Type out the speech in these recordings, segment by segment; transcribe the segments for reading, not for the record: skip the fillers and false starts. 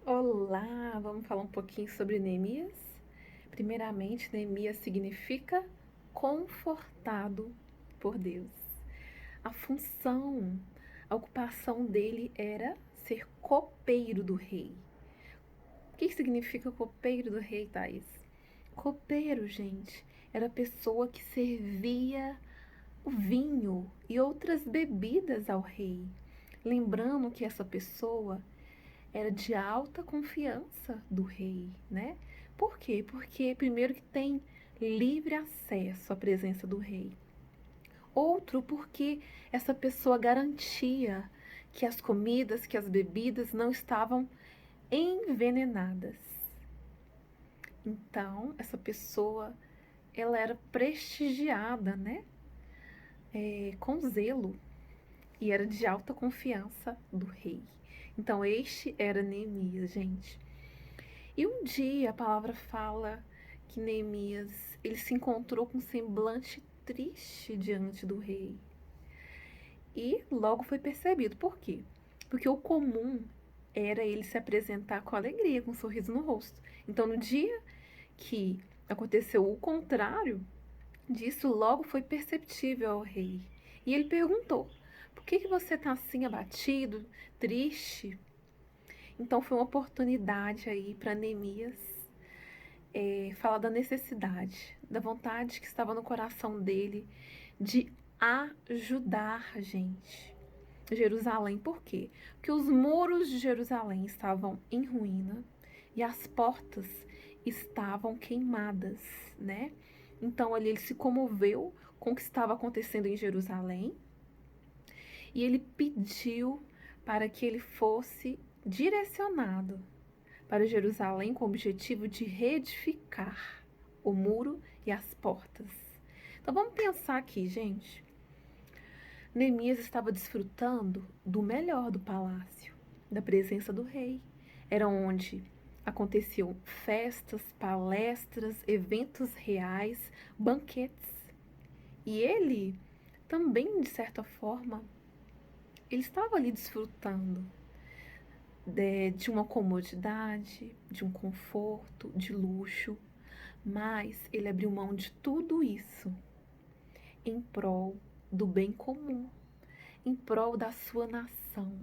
Olá, vamos falar um pouquinho sobre Neemias? Primeiramente, Neemias significa confortado por Deus. A função, a ocupação dele era ser copeiro do rei. O que significa copeiro do rei, Thaís? Copeiro, gente, era a pessoa que servia o vinho e outras bebidas ao rei. Lembrando que essa pessoa era de alta confiança do rei, né? Por quê? Porque primeiro que tem livre acesso à presença do rei. Outro, porque essa pessoa garantia que as comidas, que as bebidas não estavam envenenadas. Então, essa pessoa, ela era prestigiada, né? Com zelo e era de alta confiança do rei. Então, este era Neemias, gente. E um dia a palavra fala que Neemias ele se encontrou com um semblante triste diante do rei. E logo foi percebido. Por quê? Porque o comum era ele se apresentar com alegria, com um sorriso no rosto. Então, no dia que aconteceu o contrário disso, logo foi perceptível ao rei. E ele perguntou: por que você está assim abatido, triste? Então, foi uma oportunidade aí para Neemias fala da necessidade, da vontade que estava no coração dele de ajudar a gente. Jerusalém, por quê? Porque os muros de Jerusalém estavam em ruína e as portas estavam queimadas, né? Então ali ele se comoveu com o que estava acontecendo em Jerusalém e ele pediu para que ele fosse direcionado para Jerusalém com o objetivo de reedificar o muro e as portas. Então vamos pensar aqui, gente. Neemias estava desfrutando do melhor do palácio, da presença do rei. Era onde aconteciam festas, palestras, eventos reais, banquetes. E ele também, de certa forma, ele estava ali desfrutando de uma comodidade, de um conforto, de luxo, mas ele abriu mão de tudo isso em prol do bem comum, em prol da sua nação.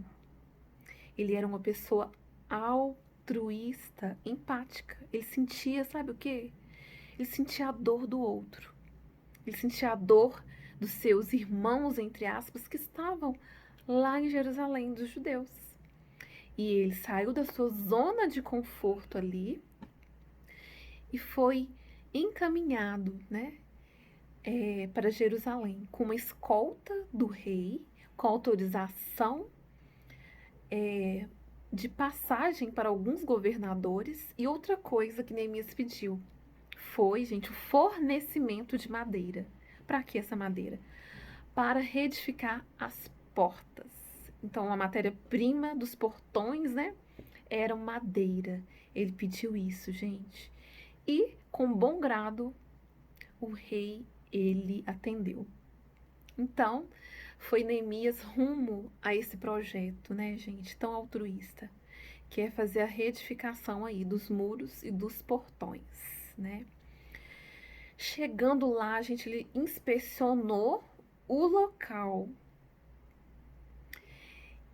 Ele era uma pessoa altruísta, empática. Ele sentia, sabe o quê? Ele sentia a dor do outro. Ele sentia a dor dos seus irmãos, entre aspas, que estavam lá em Jerusalém, dos judeus. E ele saiu da sua zona de conforto ali e foi encaminhado, né, para Jerusalém com uma escolta do rei, com autorização de passagem para alguns governadores. E outra coisa que Neemias pediu foi, gente, o fornecimento de madeira. Para que essa madeira? Para reedificar as portas. Então, a matéria-prima dos portões, né, era madeira. Ele pediu isso, gente. E, com bom grado, o rei, ele atendeu. Então, foi Neemias rumo a esse projeto, né, gente, tão altruísta, que é fazer a reedificação aí dos muros e dos portões, né? Chegando lá, a gente ele inspecionou o local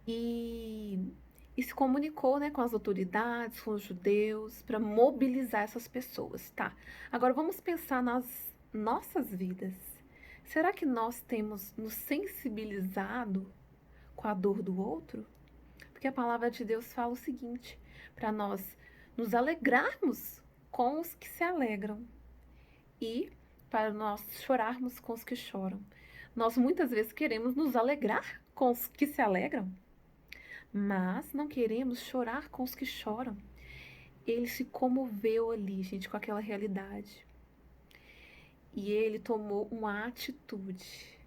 e, e se comunicou, né, com as autoridades, com os judeus, para mobilizar essas pessoas, tá? Agora vamos pensar nas nossas vidas. Será que nós temos nos sensibilizado com a dor do outro? Porque a palavra de Deus fala o seguinte: para nós nos alegrarmos com os que se alegram e para nós chorarmos com os que choram. Nós muitas vezes queremos nos alegrar com os que se alegram, mas não queremos chorar com os que choram. Ele se comoveu ali, gente, com aquela realidade. E ele tomou uma atitude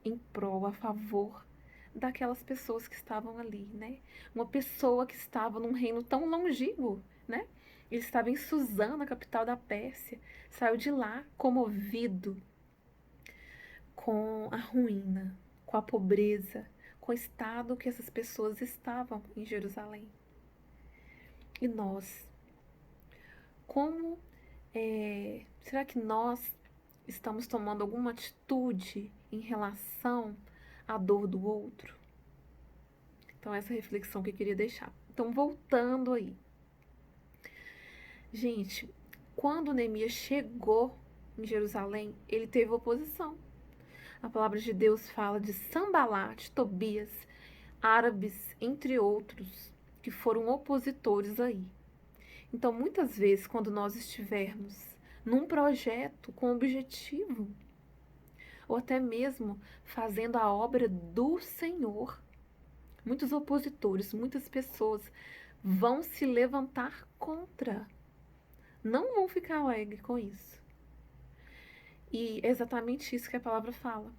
em prol, a favor daquelas pessoas que estavam ali, né? Uma pessoa que estava num reino tão longínquo, né? Ele estava em Suzã, na capital da Pérsia, saiu de lá comovido com a ruína, com a pobreza, com o estado que essas pessoas estavam em Jerusalém. E nós? Como será que nós estamos tomando alguma atitude em relação à dor do outro? Então, essa reflexão que eu queria deixar. Então, voltando aí. Gente, quando Neemias chegou em Jerusalém, ele teve oposição. A palavra de Deus fala de Sambalat, Tobias, árabes, entre outros, que foram opositores aí. Então, muitas vezes, quando nós estivermos num projeto com objetivo, ou até mesmo fazendo a obra do Senhor, muitos opositores, muitas pessoas vão se levantar contra. Não vão ficar alegres com isso. E é exatamente isso que a palavra fala,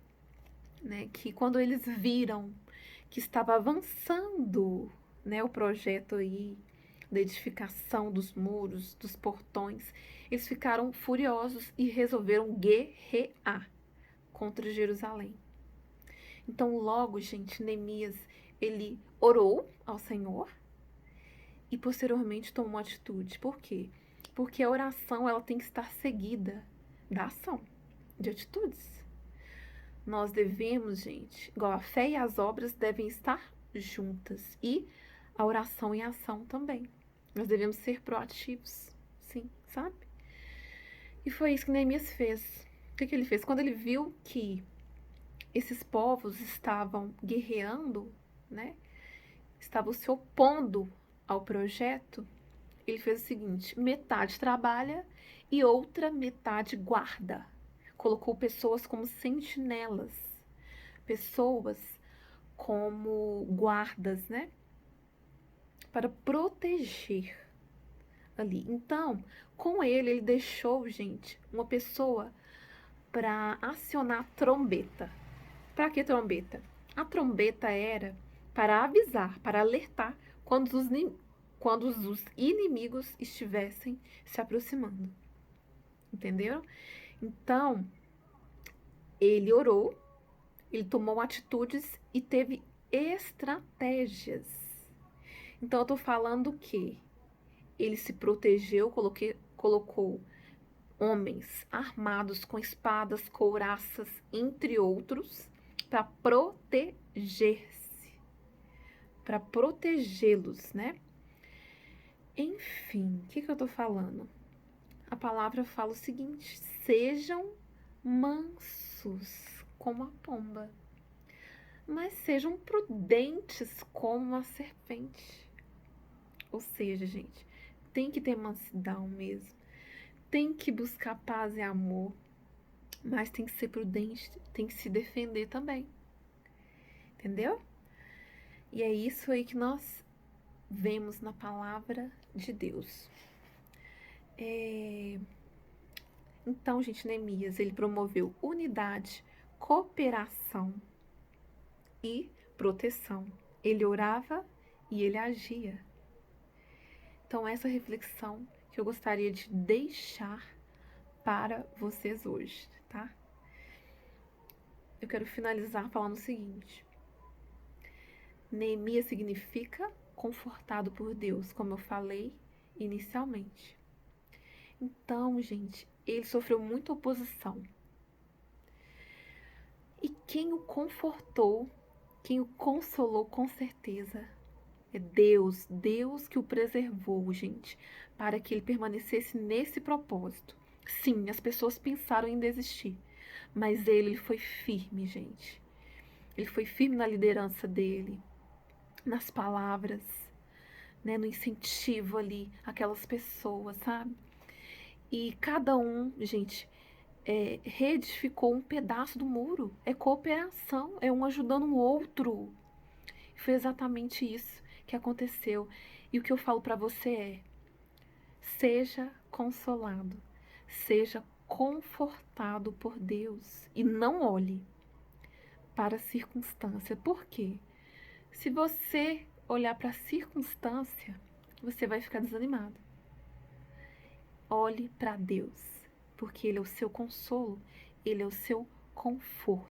né? Que quando eles viram que estava avançando, né, o projeto aí da edificação dos muros, dos portões, eles ficaram furiosos e resolveram guerrear contra Jerusalém. Então, logo, gente, Neemias, ele orou ao Senhor e posteriormente tomou atitude. Por quê? Porque a oração, ela tem que estar seguida da ação, de atitudes. Nós devemos, gente, igual a fé e as obras devem estar juntas. E a oração e a ação também. Nós devemos ser proativos, sim, sabe? E foi isso que Neemias fez. O que ele fez? Quando ele viu que esses povos estavam guerreando, né? Estavam se opondo ao projeto, ele fez o seguinte: metade trabalha e outra metade guarda. Colocou pessoas como sentinelas, pessoas como guardas, né? Para proteger ali. Então, com ele deixou, gente, uma pessoa para acionar a trombeta. Para que trombeta? A trombeta era para avisar, para alertar quando os inimigos estivessem se aproximando. Entenderam? Então, ele orou, ele tomou atitudes e teve estratégias. Então, eu tô falando que ele se protegeu, colocou homens armados com espadas, couraças, entre outros, para proteger-se, para protegê-los, né? Enfim, o que eu tô falando? A palavra fala o seguinte: sejam mansos como a pomba, mas sejam prudentes como a serpente. Ou seja, gente, tem que ter mansidão mesmo. Tem que buscar paz e amor, mas tem que ser prudente, tem que se defender também. Entendeu? E é isso aí que nós vemos na palavra de Deus. Então, gente, Neemias, ele promoveu unidade, cooperação e proteção. Ele orava e ele agia. Então, essa reflexão que eu gostaria de deixar para vocês hoje, tá? Eu quero finalizar falando o seguinte: Neemias significa confortado por Deus, como eu falei inicialmente. Então, gente, ele sofreu muita oposição. E quem o confortou, quem o consolou com certeza é Deus. Deus que o preservou, gente, para que ele permanecesse nesse propósito. Sim, as pessoas pensaram em desistir, mas ele foi firme, gente. Ele foi firme na liderança dele, nas palavras, né, no incentivo ali, aquelas pessoas, sabe? E cada um, gente, reedificou um pedaço do muro. É cooperação, é um ajudando o outro. Foi exatamente isso que aconteceu. E o que eu falo para você é: seja consolado, seja confortado por Deus e não olhe para a circunstância. Por quê? Se você olhar para a circunstância, você vai ficar desanimado. Olhe para Deus, porque Ele é o seu consolo, Ele é o seu conforto.